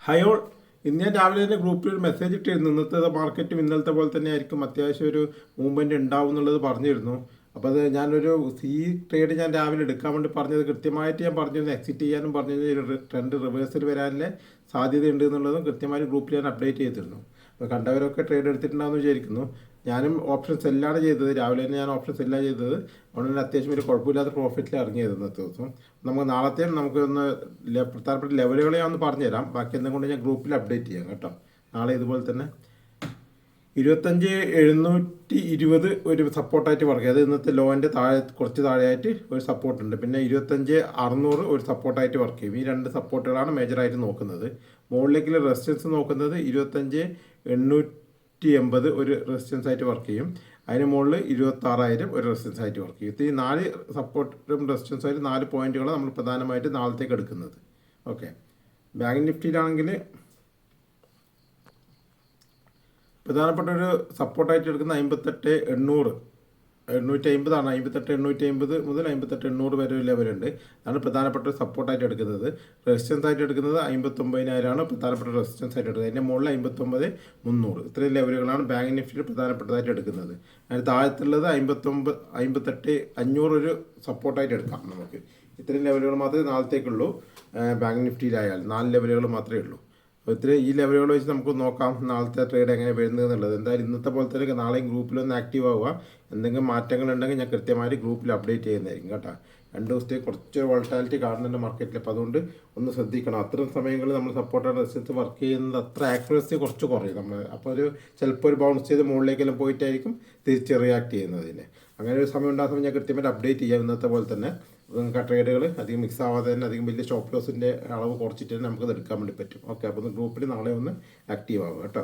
Hi all. ഇന്ന് ഞാൻ രാവിലെ തന്നെ ഗ്രൂപ്പിൽ ഒരു മെസ്സേജ് ഇട്ടിരുന്നു. ഇന്നത്തെ മാർക്കറ്റും ഇന്നലത്തെ പോലെ തന്നെ ആയിരിക്കും, അത്യാവശ്യം ഒരു മൂവ്മെൻറ്റ് ഉണ്ടാവും എന്നുള്ളത് പറഞ്ഞിരുന്നു. അപ്പോൾ അത് ഞാനൊരു ട്രേഡ് ഞാൻ രാവിലെ എടുക്കാൻ വേണ്ടി പറഞ്ഞത് കൃത്യമായിട്ട് ഞാൻ പറഞ്ഞിരുന്നു. എക്സിറ്റ് ചെയ്യാനും പറഞ്ഞിരുന്നു. ഒരു ട്രെൻഡ് റിവേഴ്സൽ വരാനുള്ള സാധ്യതയുണ്ട് എന്നുള്ളതും കൃത്യമായി ഗ്രൂപ്പിൽ ഞാൻ അപ്ഡേറ്റ് ചെയ്തിരുന്നു. അപ്പോൾ കണ്ടവരൊക്കെ ട്രേഡ് എടുത്തിട്ടുണ്ടാകുമെന്ന് വിചാരിക്കുന്നു. ഞാനും ഓപ്ഷൻ സെല്ലാണ് ചെയ്തത്. രാവിലെ തന്നെ ഞാൻ ഓപ്ഷൻ സെല്ലാണ് ചെയ്തത്. അതുകൊണ്ട് തന്നെ അത്യാവശ്യം ഒരു കുഴപ്പമില്ലാത്ത പ്രോഫിറ്റിൽ ഇറങ്ങിയത് ഇന്നത്തെ ദിവസം. നമുക്ക് നാളത്തെയും നമുക്കൊന്ന് പ്രധാനപ്പെട്ട ലെവലുകളെ ഞാൻ ഒന്ന് പറഞ്ഞുതരാം. ബാക്കി എന്തുകൊണ്ട് ഞാൻ ഗ്രൂപ്പിൽ അപ്ഡേറ്റ് ചെയ്യാം കേട്ടോ. നാളെ ഇതുപോലെ തന്നെ 25,720 ഒരു സപ്പോർട്ടായിട്ട് വർക്ക് ചെയ്യും. അത് ഇന്നത്തെ ലോൻ്റെ കുറച്ച് താഴെയായിട്ട് ഒരു സപ്പോർട്ടുണ്ട്. പിന്നെ 25,600 ഒരു സപ്പോർട്ടായിട്ട് വർക്ക് ചെയ്യും. ഈ രണ്ട് സപ്പോർട്ടുകളാണ് മേജറായിട്ട് നോക്കുന്നത്. മുകളിലേക്കുള്ള റെസിസ്റ്റൻസ് നോക്കുന്നത് 25,880 ഒരു റെസിസ്റ്റൻസ് ആയിട്ട് വർക്ക് ചെയ്യും. അതിന് മുകളിൽ 26,000 ഒരു റെസിസ്റ്റൻസ് ആയിട്ട് വർക്ക് ചെയ്യും. ഈ 4 സപ്പോർട്ടും റെസിസ്റ്റൻസും ആയിട്ട് 4 പോയിന്റുകളാണ് നമ്മൾ പ്രധാനമായിട്ട് നാളത്തേക്ക് എടുക്കുന്നത്. ഓക്കെ. ബാങ്ക് നിഫ്റ്റിയിലാണെങ്കിൽ പ്രധാനപ്പെട്ട ഒരു സപ്പോർട്ടായിട്ട് എടുക്കുന്ന 58,800 850 58,850 മുതൽ 58,800 വരെ ഒരു ലെവലുണ്ട്. അതാണ് പ്രധാനപ്പെട്ട ഒരു സപ്പോർട്ടായിട്ട് എടുക്കുന്നത്. റെസിസ്റ്റൻസ് ആയിട്ട് എടുക്കുന്നത് 59,000 പ്രധാനപ്പെട്ട റെസിസ്റ്റൻസ് ആയിട്ട് എടുക്കുന്നത്. അതിൻ്റെ മുകളിൽ 59,300 ഇത്രയും ലെവലുകളാണ് ബാങ്ക് നിഫ്റ്റിയിൽ പ്രധാനപ്പെട്ടതായിട്ട് എടുക്കുന്നത്. അതിന് താഴത്തുള്ളത് 58,500 ഒരു സപ്പോർട്ടായിട്ട് എടുക്കാം നമുക്ക്. ഇത്രയും ലെവലുകൾ മാത്രമേ നാളത്തേക്കുള്ളൂ. ബാങ്ക് നിഫ്റ്റിയിലായാൽ 4 ലെവലുകൾ മാത്രമേ ഉള്ളൂ. അപ്പോൾ ഈ ലെവലുകൾ വെച്ച് നമുക്ക് നോക്കാം നാളത്തെ ട്രേഡ് എങ്ങനെ വരുന്നത് എന്നുള്ളത്. എന്തായാലും ഇന്നത്തെ പോലെ തന്നെ നാളെയും ഗ്രൂപ്പിലൊന്ന് ആക്റ്റീവ് ആവുക. എന്തെങ്കിലും മാറ്റങ്ങളുണ്ടെങ്കിൽ ഞാൻ കൃത്യമായിട്ട് ഗ്രൂപ്പിൽ അപ്ഡേറ്റ് ചെയ്യുന്നതായിരിക്കും കേട്ടോ. 2 ദിവസത്തെ കുറച്ച് വോളറ്റാലിറ്റി കാണുന്നുണ്ട് മാർക്കറ്റിൽ. അപ്പോൾ അതുകൊണ്ട് ഒന്ന് ശ്രദ്ധിക്കണം. അത്തരം സമയങ്ങളിൽ നമ്മൾ സപ്പോർട്ട് റെസിസ്റ്റൻസ് വർക്ക് ചെയ്യുന്നത് അത്ര ആക്യുറസി കുറച്ച് കുറയും നമ്മൾ. അപ്പോൾ ചിലപ്പോൾ ഒരു ബൗൺസ് ചെയ്ത് മുകളിലേക്കെല്ലാം പോയിട്ടായിരിക്കും തിരിച്ച് റിയാക്ട് ചെയ്യുന്നതിന്. അങ്ങനെ ഒരു സമയം ഉണ്ടാകുമ്പോൾ ഞാൻ കൃത്യമായിട്ട് അപ്ഡേറ്റ് ചെയ്യാം. ഇന്നത്തെ പോലെ തന്നെ ട്രേഡുകൾ അധികം മിക്സ് ആവാതെ തന്നെ അധികം വലിയ സ്റ്റോപ്പ് ലോസിൻ്റെ അളവ് കുറച്ചിട്ട് തന്നെ നമുക്കത് എടുക്കാൻ വേണ്ടി പറ്റും. ഓക്കെ. അപ്പോൾ ഗ്രൂപ്പിൽ നാളെ ഒന്ന് ആക്റ്റീവ് ആവുക കേട്ടോ.